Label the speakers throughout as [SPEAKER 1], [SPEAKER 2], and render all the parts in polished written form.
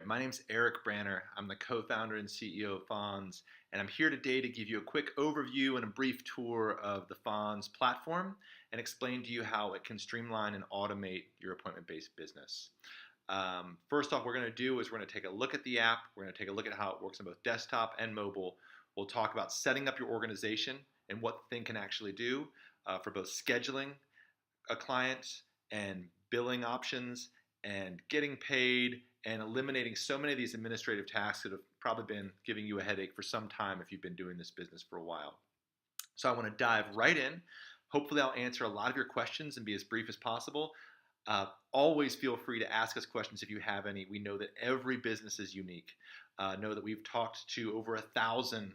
[SPEAKER 1] and my name's Eric Branner. I'm the co-founder and CEO of Fons, and I'm here today to give you a quick overview and a brief tour of the Fons platform and explain to you how it can streamline and automate your appointment-based business. First off, we're going to take a look at the app. We're going to take a look at how it works on both desktop and mobile. We'll talk about setting up your organization and what the thing can actually do for both scheduling a client and billing options and getting paid and eliminating so many of these administrative tasks that have probably been giving you a headache for some time if you've been doing this business for a while. So I want to dive right in. Hopefully I'll answer a lot of your questions and be as brief as possible. Always feel free to ask us questions if you have any. We know that every business is unique. Know that we've talked to over 1,000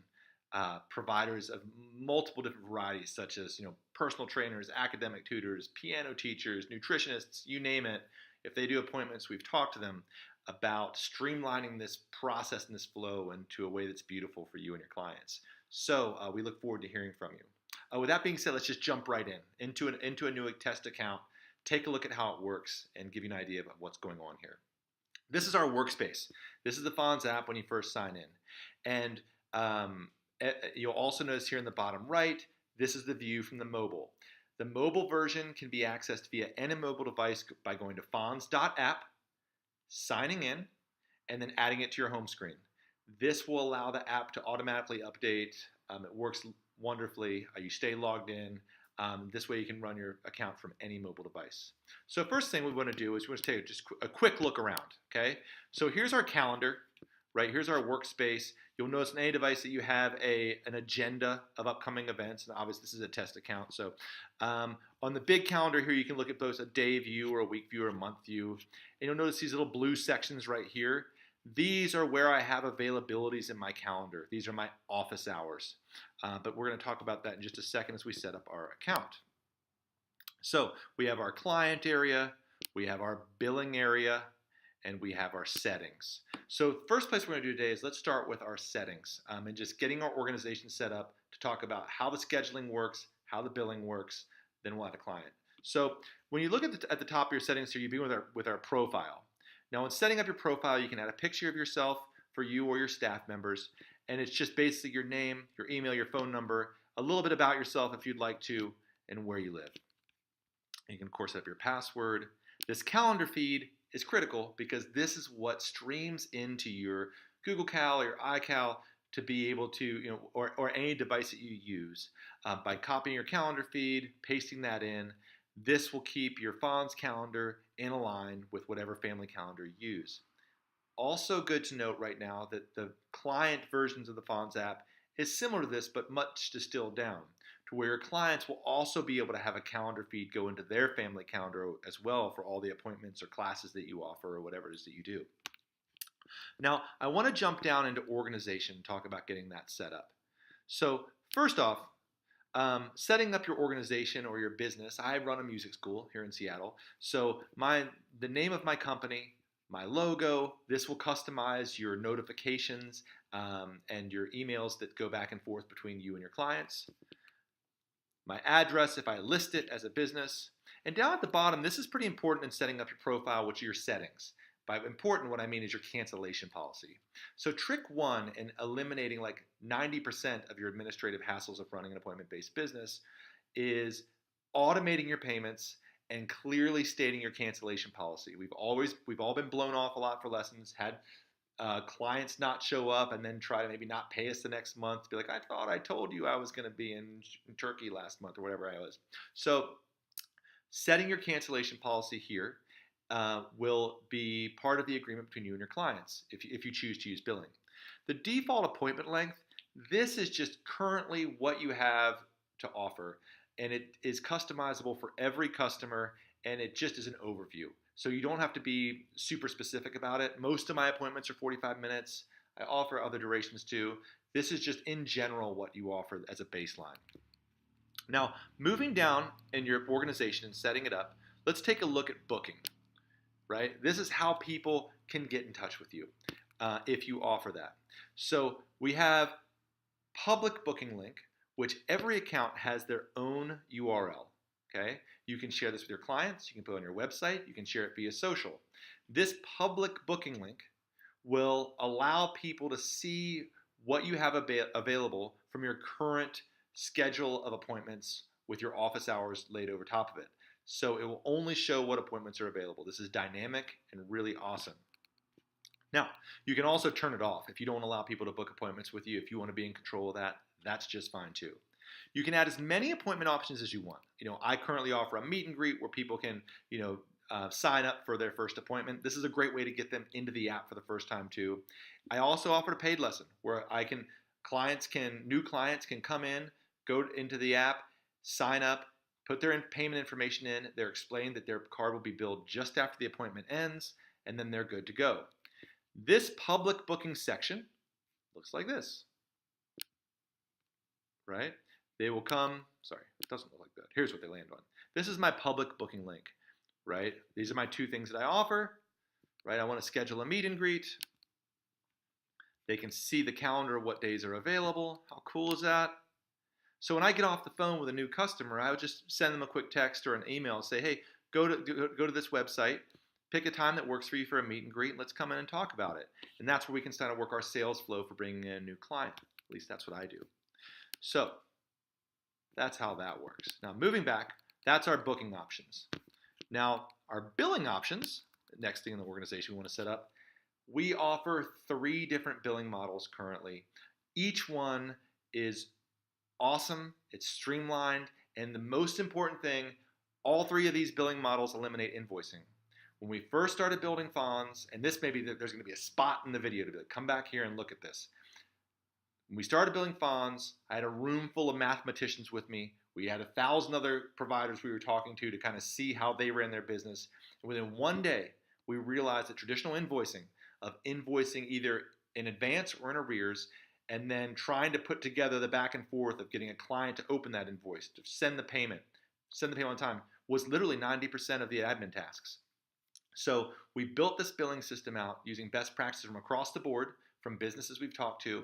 [SPEAKER 1] providers of multiple different varieties, such as personal trainers, academic tutors, piano teachers, nutritionists, you name it. If they do appointments, we've talked to them about streamlining this process and this flow into a way that's beautiful for you and your clients. So we look forward to hearing from you. With that being said, let's just jump right into a new test account, take a look at how it works, and give you an idea of what's going on here. This is our workspace. This is the Fons app when you first sign in. And you'll also notice here in the bottom right, this is the view from the mobile. The mobile version can be accessed via any mobile device by going to fons.app, signing in, and then adding it to your home screen. This will allow the app to automatically update. It works wonderfully. You stay logged in. This way you can run your account from any mobile device. So first thing we want to do is we want to take just a quick look around. Okay. So here's our calendar. Right, here's our workspace. You'll notice on any device that you have an agenda of upcoming events, and obviously this is a test account. So on the big calendar here, you can look at both a day view or a week view or a month view. And you'll notice these little blue sections right here. These are where I have availabilities in my calendar. These are my office hours. But we're going to talk about that in just a second as we set up our account. So we have our client area, we have our billing area, and we have our settings. So first place we're going to do today is let's start with our settings and just getting our organization set up to talk about how the scheduling works, how the billing works, then we'll add a client. So when you look at the top of your settings here, you begin with our profile. Now in setting up your profile, you can add a picture of yourself for you or your staff members, and it's just basically your name, your email, your phone number, a little bit about yourself if you'd like to, and where you live. And you can of course set up your password. This calendar feed is critical because this is what streams into your Google Cal or your iCal to be able to, or any device that you use. By copying your calendar feed, pasting that in, this will keep your Fons calendar in line with whatever family calendar you use. Also good to note right now that the client versions of the Fons app is similar to this, but much distilled down to where your clients will also be able to have a calendar feed go into their family calendar as well for all the appointments or classes that you offer or whatever it is that you do. Now, I want to jump down into organization and talk about getting that set up. So first off, setting up your organization or your business. I run a music school here in Seattle. So the name of my company, my logo, this will customize your notifications and your emails that go back and forth between you and your clients. My address if I list it as a business. And down at the bottom, this is pretty important in setting up your profile, which are your settings. By important, what I mean is your cancellation policy. So trick one in eliminating like 90% of your administrative hassles of running an appointment-based business is automating your payments and clearly stating your cancellation policy. We've all been blown off a lot for lessons, had clients not show up and then try to maybe not pay us the next month. Be like, I thought I told you I was going to be in Turkey last month or whatever I was. So setting your cancellation policy here will be part of the agreement between you and your clients if you choose to use billing. The default appointment length, this is just currently what you have to offer, and it is customizable for every customer, and it just is an overview. So you don't have to be super specific about it. Most of my appointments are 45 minutes. I offer other durations too. This is just in general what you offer as a baseline. Now, moving down in your organization and setting it up, let's take a look at booking, right? This is how people can get in touch with you if you offer that. So we have public booking link, which every account has their own URL. Okay, you can share this with your clients, you can put it on your website, you can share it via social. This public booking link will allow people to see what you have available from your current schedule of appointments with your office hours laid over top of it. So it will only show what appointments are available. This is dynamic and really awesome. Now, you can also turn it off if you don't allow people to book appointments with you. If you want to be in control of that, that's just fine too. You can add as many appointment options as you want. I currently offer a meet and greet where people can, sign up for their first appointment. This is a great way to get them into the app for the first time too. I also offer a paid lesson where new clients can come in, go into the app, sign up, put their payment information in. They're explained that their card will be billed just after the appointment ends, and then they're good to go. This public booking section looks like this, right? They will come, sorry, it doesn't look like that. Here's what they land on. This is my public booking link, right? These are my two things that I offer, right? I want to schedule a meet and greet. They can see the calendar of what days are available. How cool is that? So when I get off the phone with a new customer, I would just send them a quick text or an email and say, hey, go to this website, pick a time that works for you for a meet and greet, and let's come in and talk about it. And that's where we can start to work our sales flow for bringing in a new client. At least that's what I do. So that's how that works. Now moving back, that's our booking options. Now our billing options, next thing in the organization we want to set up, we offer 3 different billing models currently. Each one is awesome, it's streamlined, and the most important thing, all 3 of these billing models eliminate invoicing. When we first started building Fons, and this maybe there's going to be a spot in the video to be like, come back here and look at this. When we started building Fons, I had a room full of mathematicians with me. We had 1,000 other providers we were talking to kind of see how they ran their business. And within one day, we realized that traditional invoicing, of invoicing either in advance or in arrears, and then trying to put together the back and forth of getting a client to open that invoice, to send the payment on time, was literally 90% of the admin tasks. So we built this billing system out using best practices from across the board, from businesses we've talked to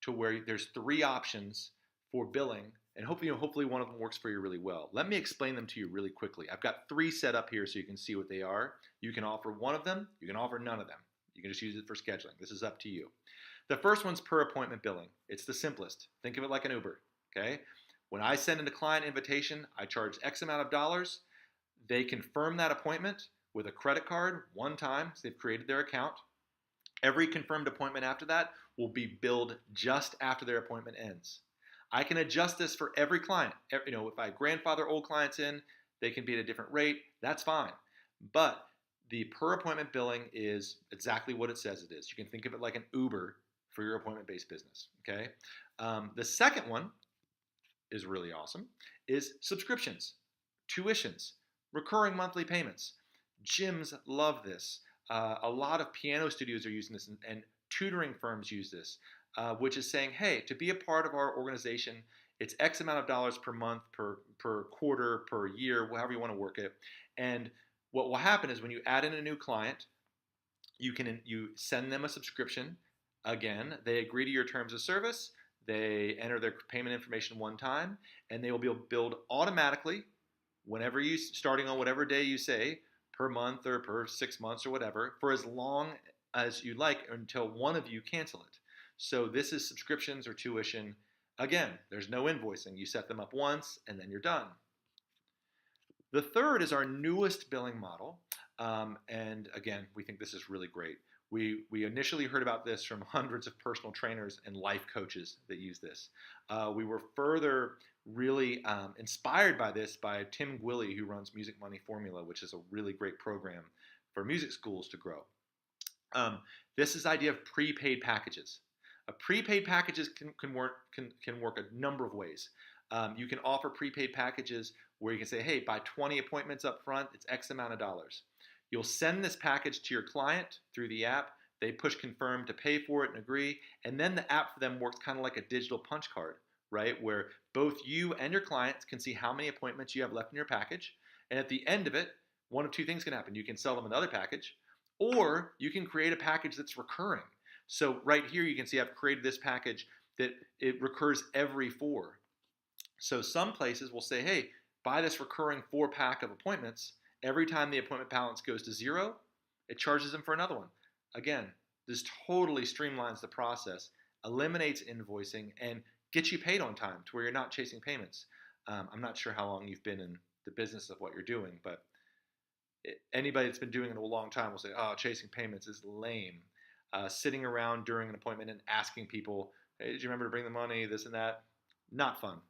[SPEAKER 1] where there's 3 options for billing, and hopefully one of them works for you really well. Let me explain them to you really quickly. I've got 3 set up here so you can see what they are. You can offer one of them, you can offer none of them. You can just use it for scheduling. This is up to you. The first one's per appointment billing. It's the simplest. Think of it like an Uber, okay? When I send in a client invitation, I charge X amount of dollars. They confirm that appointment with a credit card one time, so they've created their account. Every confirmed appointment after that will be billed just after their appointment ends. I can adjust this for every client. If I grandfather old clients in, they can be at a different rate. That's fine. But the per appointment billing is exactly what it says it is. You can think of it like an Uber for your appointment-based business. Okay. The second one is really awesome. Is subscriptions, tuitions, recurring monthly payments. Gyms love this. A lot of piano studios are using this, and tutoring firms use this, which is saying, hey, to be a part of our organization, it's X amount of dollars per month, per quarter, per year, however you want to work it. And what will happen is when you add in a new client, you send them a subscription. Again, they agree to your terms of service. They enter their payment information one time, and they will be billed automatically starting on whatever day you say, per month or per 6 months or whatever, for as long as you like until one of you cancel it. So this is subscriptions or tuition. Again, there's no invoicing. You set them up once and then you're done. The third is our newest billing model. And again, we think this is really great. We initially heard about this from hundreds of personal trainers and life coaches that use this. We were further really inspired by this by Tim Gwilly, who runs Music Money Formula, which is a really great program for music schools to grow. This is the idea of prepaid packages. Prepaid packages can work a number of ways. You can offer prepaid packages where you can say, hey, buy 20 appointments up front, it's X amount of dollars. You'll send this package to your client through the app. They push confirm to pay for it and agree. And then the app for them works kind of like a digital punch card, right? Where both you and your clients can see how many appointments you have left in your package. And at the end of it, one of 2 things can happen. You can sell them another package, or you can create a package that's recurring. So right here, you can see I've created this package that it recurs every 4. So some places will say, hey, buy this recurring 4-pack of appointments. Every time the appointment balance goes to 0, it charges them for another one. Again, This totally streamlines the process, eliminates invoicing, and gets you paid on time to where you're not chasing payments. I'm not sure how long you've been in the business of what you're doing, but anybody that's been doing it a long time will say, "Oh, chasing payments is lame." Sitting around during an appointment and asking people, "Hey, did you remember to bring the money?" This and that, not fun.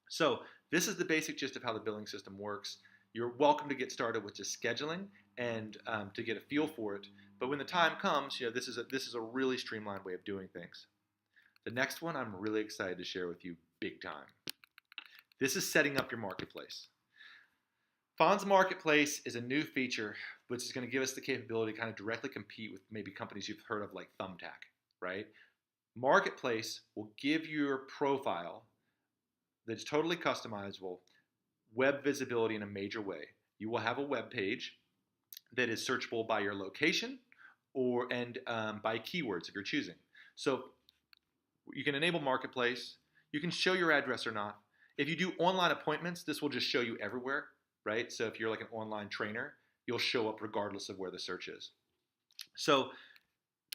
[SPEAKER 1] So this is the basic gist of how the billing system works. You're welcome to get started with just scheduling and to get a feel for it. But when the time comes, this is a really streamlined way of doing things. The next one I'm really excited to share with you big time. This is setting up your marketplace. Fons Marketplace is a new feature which is going to give us the capability to kind of directly compete with maybe companies you've heard of like Thumbtack, right? Marketplace will give your profile that's totally customizable web visibility in a major way. You will have a web page that is searchable by your location and by keywords if you're choosing. So you can enable Marketplace. You can show your address or not. If you do online appointments, this will just show you everywhere, right? So if you're like an online trainer, you'll show up regardless of where the search is. So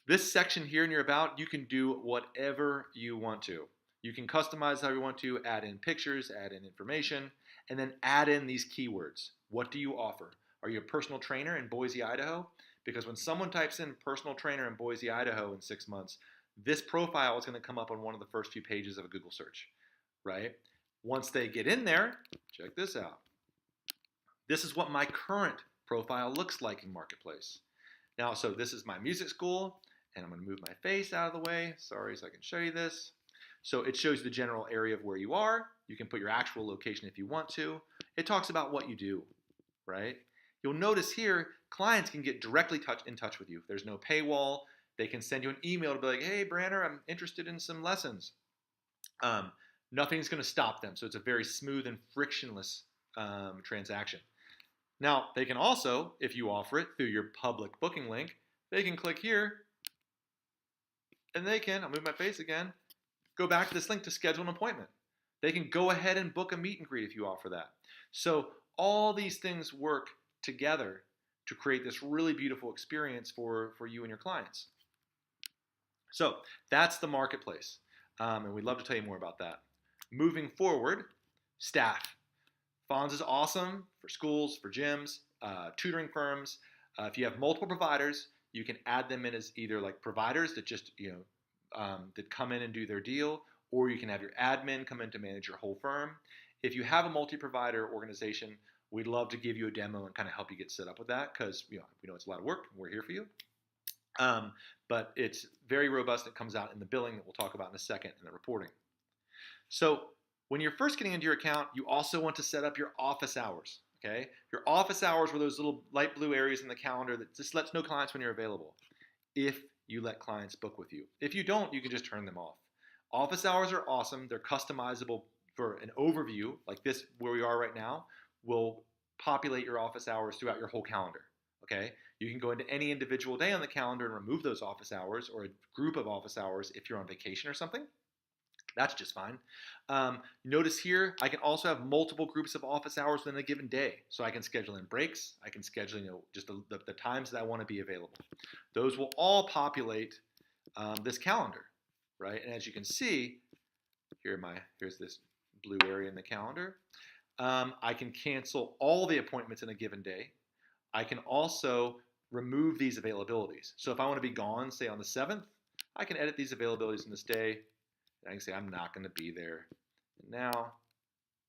[SPEAKER 1] this section here in your about, you can do whatever you want to. You can customize how you want to, add in pictures, add in information, and then add in these keywords. What do you offer? Are you a personal trainer in Boise, Idaho? Because when someone types in personal trainer in Boise, Idaho in 6 months, this profile is going to come up on one of the first few pages of a Google search, right? Once they get in there, check this out. This is what my current profile looks like in Marketplace. Now, so this is my music school, and I'm going to move my face out of the way, sorry, so I can show you this. So it shows the general area of where you are. You can put your actual location if you want to. It talks about what you do, right? You'll notice here, clients can get directly in touch with you. There's no paywall. They can send you an email to be like, "Hey, Branner, I'm interested in some lessons." Nothing's going to stop them. So it's a very smooth and frictionless transaction. Now, they can also, if you offer it through your public booking link, they can click here, and they can, I'll move my face again, go back to this link to schedule an appointment. They can go ahead and book a meet and greet if you offer that. So all these things work together to create this really beautiful experience for you and your clients. So that's the marketplace, and we'd love to tell you more about that. Moving forward, staff. Fons is awesome for schools, for gyms, tutoring firms. If you have multiple providers, you can add them in as either like providers that just that come in and do their deal, or you can have your admin come in to manage your whole firm. If you have a multi-provider organization, we'd love to give you a demo and kind of help you get set up with that because we know it's a lot of work. And we're here for you. But it's very robust. It comes out in the billing that we'll talk about in a second and the reporting. So when you're first getting into your account, you also want to set up your office hours. Okay, your office hours were those little light blue areas in the calendar that just lets know clients when you're available. If you let clients book with you. If you don't, you can just turn them off. Office hours are awesome. They're customizable for an overview like this where we are right now. Will populate your office hours throughout your whole calendar. Okay, you can go into any individual day on the calendar and remove those office hours or a group of office hours if you're on vacation or something. That's just fine. Notice here, I can also have multiple groups of office hours within a given day. So I can schedule in breaks. I can schedule just the times that I want to be available. Those will all populate this calendar, right? And as you can see, here's this blue area in the calendar. I can cancel all the appointments in a given day. I can also remove these availabilities. So if I want to be gone, say on the 7th, I can edit these availabilities in this day. I can say I'm not going to be there. And now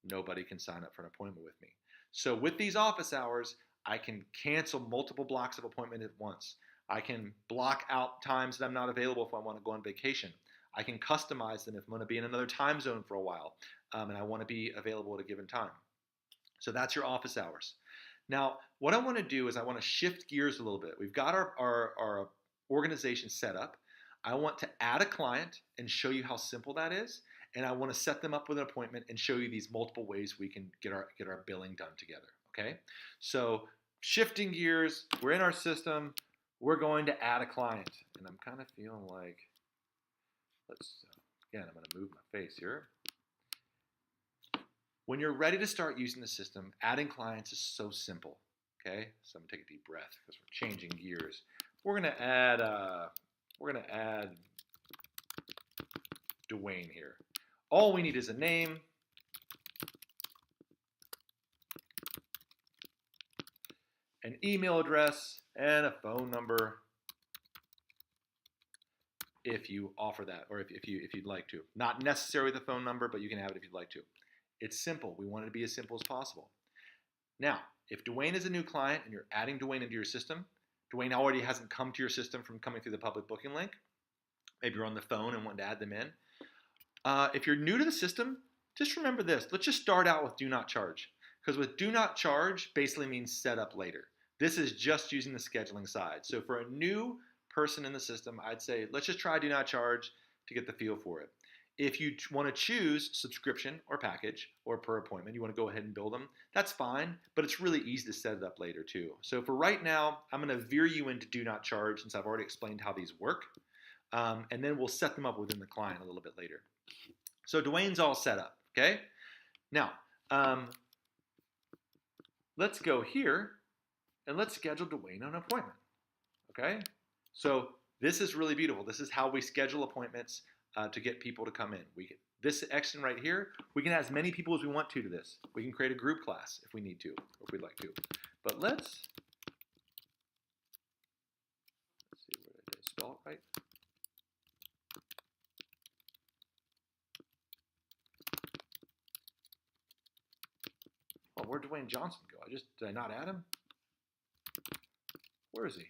[SPEAKER 1] nobody can sign up for an appointment with me. So with these office hours, I can cancel multiple blocks of appointment at once. I can block out times that I'm not available if I want to go on vacation. I can customize them if I'm going to be in another time zone for a while and I want to be available at a given time. So that's your office hours. Now, what I want to do is I want to shift gears a little bit. We've got our organization set up. I want to add a client and show you how simple that is, and I want to set them up with an appointment and show you these multiple ways we can get our billing done together, okay? So shifting gears, we're in our system, we're going to add a client, and I'm kind of feeling like, again, I'm going to move my face here. When you're ready to start using the system, adding clients is so simple, okay? So I'm going to take a deep breath because we're changing gears. We're going to add we're going to add Dwayne here. All we need is a name, an email address, and a phone number if you offer that, or if you'd like to. Not necessarily the phone number, but you can have it if you'd like to. It's simple. We want it to be as simple as possible. Now, if Dwayne is a new client and you're adding Dwayne into your system, Dwayne already hasn't come to your system from coming through the public booking link. Maybe you're on the phone and want to add them in. If you're new to the system, just remember this. Let's just start out with do not charge. Because with do not charge basically means set up later. This is just using the scheduling side. So for a new person in the system, I'd say let's just try do not charge to get the feel for it. If you want to choose subscription or package or per appointment, you want to go ahead and build them, that's fine, but it's really easy to set it up later too. So for right now, I'm going to veer you into do not charge since I've already explained how these work. And then we'll set them up within the client a little bit later. So Dwayne's all set up, okay? Now, let's go here and let's schedule Dwayne an appointment, okay? So this is really beautiful. This is how we schedule appointments to get people to come in. This action right here, we can add as many people as we want to this. We can create a group class if we need to, or if we'd like to. But let's see what I did. Spell it right. Oh, where'd Dwayne Johnson go? Did I not add him? Where is he?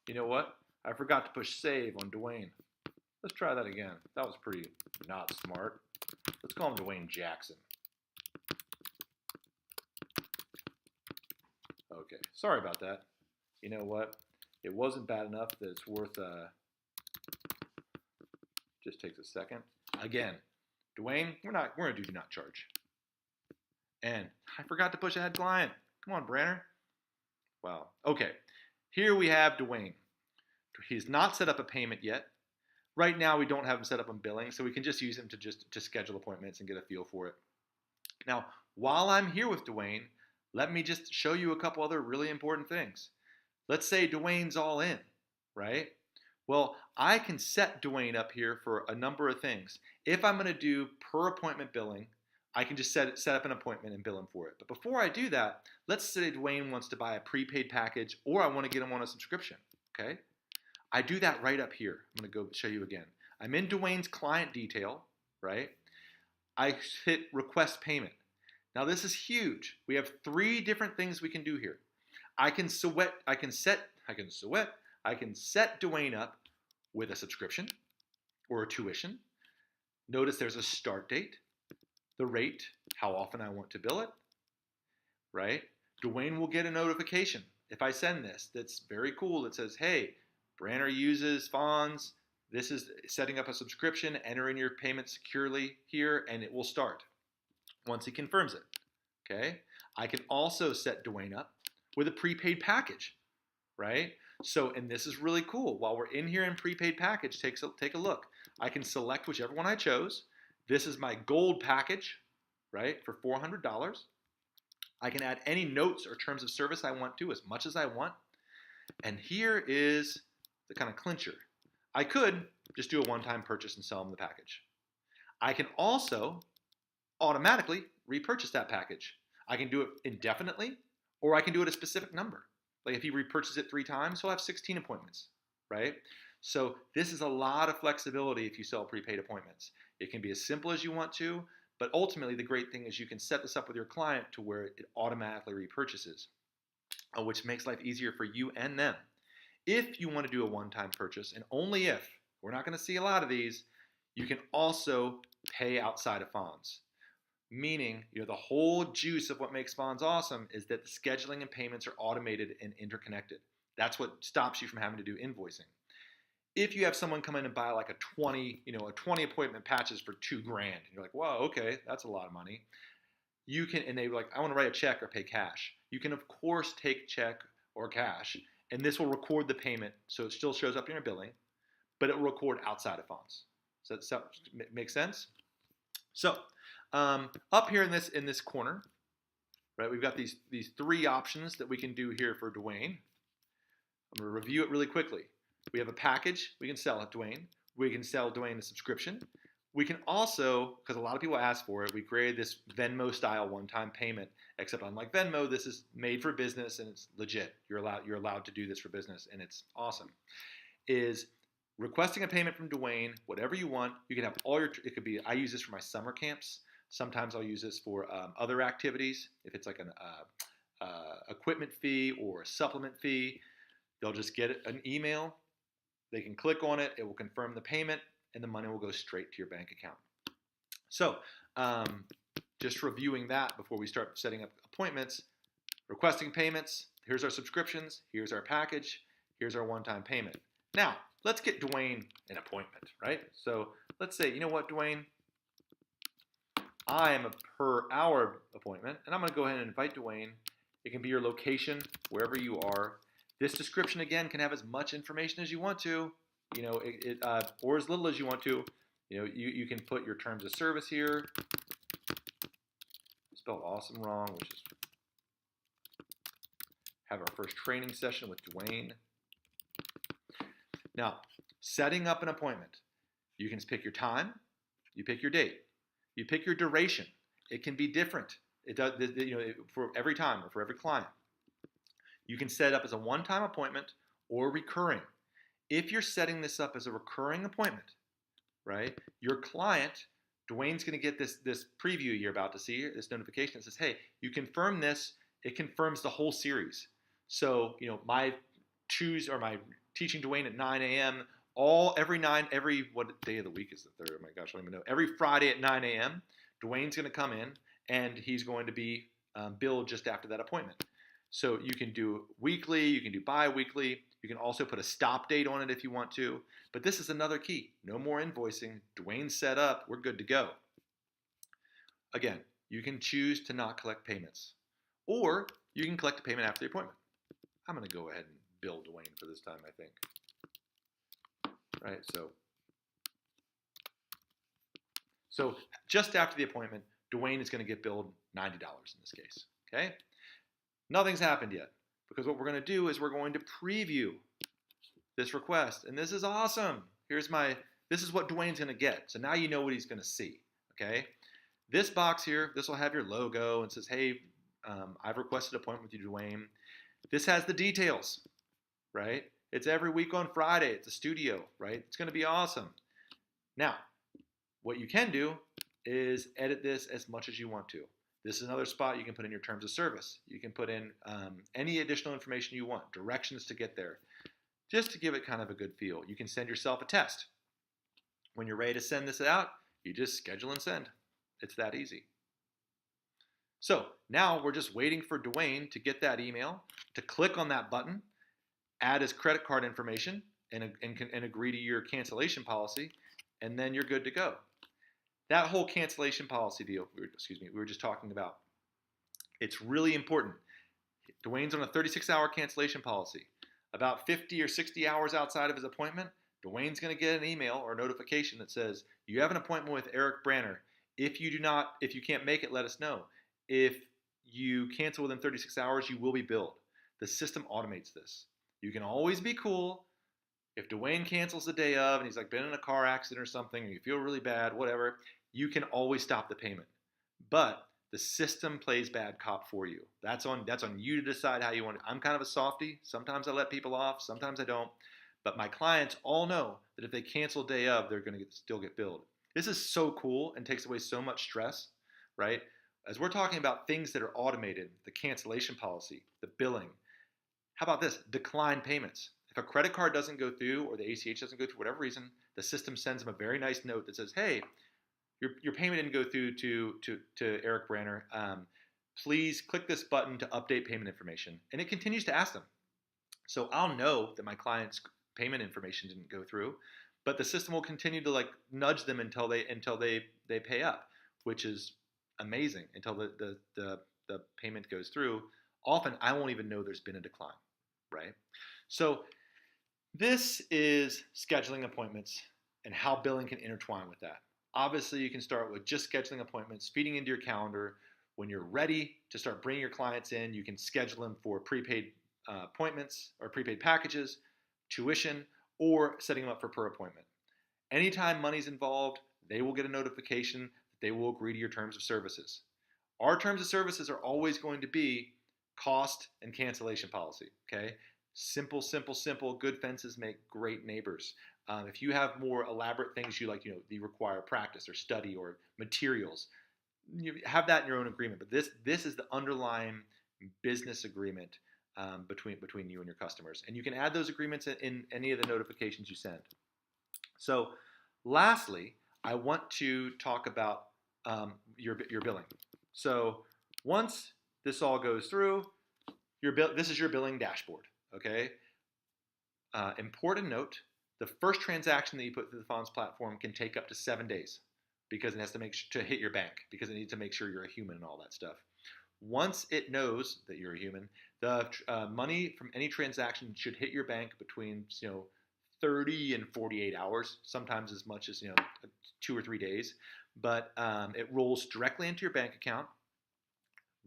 [SPEAKER 1] You know what? I forgot to push save on Dwayne. Let's try that again. That was pretty not smart. Let's call him Dwayne Jackson. Okay, sorry about that. You know what? It wasn't bad enough that it's worth, just takes a second. Again, Dwayne, we're gonna do not charge. And I forgot to push add client. Come on, Branner. Wow. Okay, here we have Dwayne. He's not set up a payment yet. Right now, we don't have him set up on billing, so we can just use him to schedule appointments and get a feel for it. Now, while I'm here with Dwayne, let me just show you a couple other really important things. Let's say Dwayne's all in, right? Well, I can set Dwayne up here for a number of things. If I'm going to do per appointment billing, I can just set up an appointment and bill him for it. But before I do that, let's say Dwayne wants to buy a prepaid package or I want to get him on a subscription, okay? I do that right up here. I'm going to go show you again. I'm in Dwayne's client detail, right? I hit request payment. Now this is huge. We have 3 different things we can do here. I can set Dwayne up with a subscription or a tuition. Notice there's a start date, the rate, how often I want to bill it, right? Dwayne will get a notification if I send this. That's very cool. It says, hey, Branner uses Fons. This is setting up a subscription. Enter in your payment securely here, and it will start once he confirms it. Okay. I can also set Dwayne up with a prepaid package, right? So, and this is really cool. While we're in here in prepaid package, take a look. I can select whichever one I chose. This is my gold package, right, for $400. I can add any notes or terms of service I want to, as much as I want. And here is the kind of clincher. I could just do a one-time purchase and sell them the package. I can also automatically repurchase that package. I can do it indefinitely, or I can do it a specific number. Like if he repurchases it 3 times, he'll have 16 appointments, right? So this is a lot of flexibility if you sell prepaid appointments. It can be as simple as you want to, but ultimately the great thing is you can set this up with your client to where it automatically repurchases, which makes life easier for you and them. If you want to do a one-time purchase, and only if, we're not going to see a lot of these, you can also pay outside of Fons. Meaning, the whole juice of what makes Fons awesome is that the scheduling and payments are automated and interconnected. That's what stops you from having to do invoicing. If you have someone come in and buy like a 20 appointment patches for $2,000, and you're like, whoa, okay, that's a lot of money. You can, and they're like, I want to write a check or pay cash. You can of course take check or cash, and this will record the payment, so it still shows up in your billing, but it will record outside of Fons. Does that make sense? So up here in this corner, right, we've got these 3 options that we can do here for Dwayne. I'm going to review it really quickly. We have a package we can sell at Dwayne. We can sell Dwayne a subscription. We can also, because a lot of people ask for it, we created this Venmo style one-time payment, except unlike Venmo, this is made for business and it's legit. You're allowed to do this for business and it's awesome. Is requesting a payment from Dwayne, whatever you want. You can have all your, it could be, I use this for my summer camps. Sometimes I'll use this for other activities. If it's like an equipment fee or a supplement fee, they'll just get an email. They can click on it. It will confirm the payment and the money will go straight to your bank account. So just reviewing that before we start setting up appointments, requesting payments, here's our subscriptions, here's our package, here's our one-time payment. Now, let's get Dwayne an appointment, right? So let's say, you know what, Dwayne? I am a per hour appointment, and I'm going to go ahead and invite Dwayne. It can be your location, wherever you are. This description, again, can have as much information as you want to, you know, or as little as you want to. You know, you can put your terms of service here. Spelled awesome wrong, which is have our first training session with Dwayne. Now, setting up an appointment. You can pick your time, you pick your date, you pick your duration. It can be different. It does, you know, for every time or for every client. You can set it up as a one-time appointment or recurring. If you're setting this up as a recurring appointment, right, your client, Dwayne's going to get this preview you're about to see, this notification that says, hey, you confirm this, it confirms the whole series. So, you know, my teaching Dwayne at 9 a.m., what day of the week is the third? Oh my gosh, I don't even know. Every Friday at 9 a.m., Dwayne's going to come in and he's going to be billed just after that appointment. So you can do weekly, you can do bi-weekly, you can also put a stop date on it if you want to. But this is another key. No more invoicing. Dwayne's set up, we're good to go. Again, you can choose to not collect payments. Or you can collect a payment after the appointment. I'm going to go ahead and bill Dwayne for this time, I think. Right, so just after the appointment, Dwayne is going to get billed $90 in this case, okay? Nothing's happened yet because what we're going to do is we're going to preview this request, and this is awesome. This is what Dwayne's going to get. So now you know what he's going to see, okay? This box here, this will have your logo and says, hey, I've requested an appointment with you, Dwayne. This has the details, right? It's every week on Friday. It's a studio, right? It's going to be awesome. Now, what you can do is edit this as much as you want to. This is another spot you can put in your terms of service. You can put in any additional information you want, directions to get there, just to give it kind of a good feel. You can send yourself a test. When you're ready to send this out, you just schedule and send. It's that easy. So now we're just waiting for Dwayne to get that email, to click on that button, add his credit card information, and agree to your cancellation policy, and then you're good to go. That whole cancellation policy deal, we were just talking about, it's really important. Dwayne's on a 36-hour cancellation policy. About 50 or 60 hours outside of his appointment, Dwayne's going to get an email or a notification that says, you have an appointment with Eric Branner. If you can't make it, let us know. If you cancel within 36 hours, you will be billed. The system automates this. You can always be cool. If Dwayne cancels the day of and he's like been in a car accident or something and you feel really bad, whatever, you can always stop the payment. But the system plays bad cop for you. That's on you to decide how you want it. I'm kind of a softie. Sometimes I let people off, sometimes I don't. But my clients all know that if they cancel day of, they're going to still get billed. This is so cool and takes away so much stress, right? As we're talking about things that are automated, the cancellation policy, the billing. How about this? Decline payments. If a credit card doesn't go through or the ACH doesn't go through for whatever reason, the system sends them a very nice note that says, hey, your payment didn't go through to Eric Branner. Please click this button to update payment information. And it continues to ask them. So I'll know that my client's payment information didn't go through, but the system will continue to like nudge them until they pay up, which is amazing, until the payment goes through. Often I won't even know there's been a decline, right? So this is scheduling appointments and how billing can intertwine with that. Obviously, you can start with just scheduling appointments, feeding into your calendar. When you're ready to start bringing your clients in, you can schedule them for prepaid appointments or prepaid packages, tuition, or setting them up for per appointment. Anytime money's involved, they will get a notification that they will agree to your terms of services. Our terms of services are always going to be cost and cancellation policy. Okay, simple, simple, simple. Good fences make great neighbors. If you have more elaborate things you like, you require practice or study or materials, you have that in your own agreement. But this is the underlying business agreement between you and your customers, and you can add those agreements in any of the notifications you send. So, lastly, I want to talk about your billing. So, once this all goes through, this is your billing dashboard. Okay. Important note: the first transaction that you put through the Fons platform can take up to 7 days because it has to hit your bank, because it needs to make sure you're a human and all that stuff. Once it knows that you're a human, the money from any transaction should hit your bank between 30 and 48 hours, sometimes as much as 2 or 3 days. But it rolls directly into your bank account.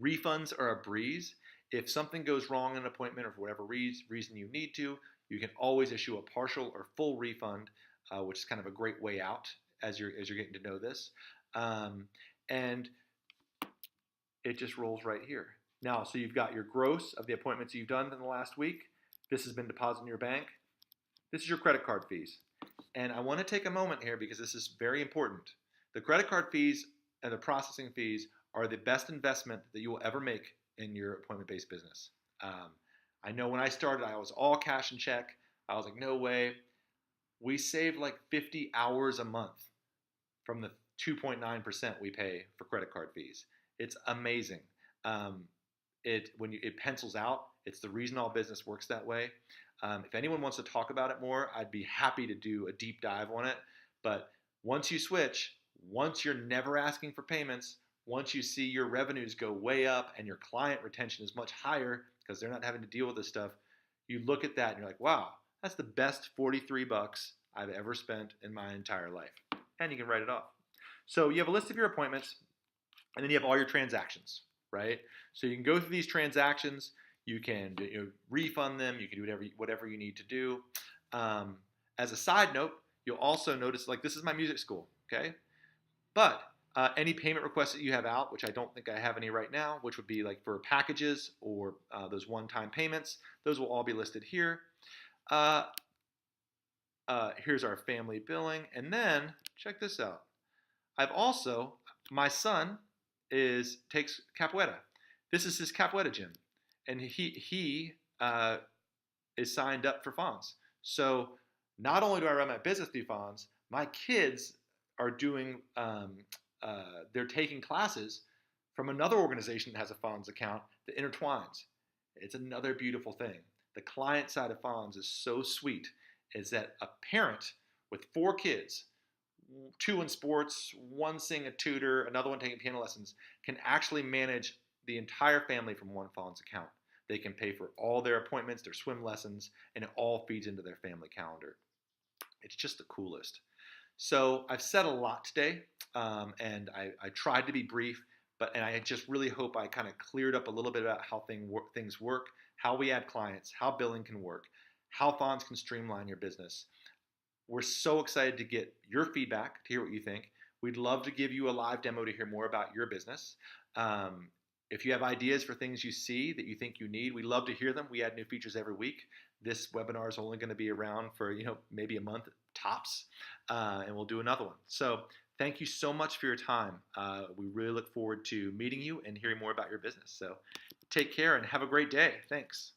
[SPEAKER 1] Refunds are a breeze. If something goes wrong in an appointment or for whatever reason you need to, you can always issue a partial or full refund, which is kind of a great way out as you're getting to know this. And it just rolls right here. Now, so you've got your gross of the appointments you've done in the last week. This has been deposited in your bank. This is your credit card fees. And I want to take a moment here because this is very important. The credit card fees and the processing fees are the best investment that you will ever make in your appointment-based business. I know when I started, I was all cash and check. I was like, no way. We save like 50 hours a month from the 2.9% we pay for credit card fees. It's amazing. It pencils out. It's the reason all business works that way. If anyone wants to talk about it more, I'd be happy to do a deep dive on it. But once you switch, once you're never asking for payments, once you see your revenues go way up and your client retention is much higher because they're not having to deal with this stuff, you look at that and you're like, wow, that's the best $43 I've ever spent in my entire life. And you can write it off. So you have a list of your appointments, and then you have all your transactions, right? So you can go through these transactions. You can refund them. You can do whatever you need to do. As a side note, you'll also notice, like, this is my music school, okay? But any payment requests that you have out, which I don't think I have any right now, which would be like for packages or those one-time payments, those will all be listed here. Here's our family billing. And then, check this out. My son takes capoeira. This is his capoeira gym. And he is signed up for Fons. So not only do I run my business through Fons, my kids are doing, they're taking classes from another organization that has a Fons account that intertwines. It's another beautiful thing. The client side of Fons is so sweet, is that a parent with 4 kids, 2 in sports, 1 seeing a tutor, another one taking piano lessons, can actually manage the entire family from one Fons account. They can pay for all their appointments, their swim lessons, and it all feeds into their family calendar. It's just the coolest. So I've said a lot today, and I tried to be brief, and I just really hope I kind of cleared up a little bit about how things work, how we add clients, how billing can work, how Fons can streamline your business. We're so excited to get your feedback, to hear what you think. We'd love to give you a live demo to hear more about your business. If you have ideas for things you see that you think you need, we'd love to hear them. We add new features every week. This webinar is only going to be around for maybe a month tops, and we'll do another one. So thank you so much for your time. We really look forward to meeting you and hearing more about your business. So take care and have a great day. Thanks.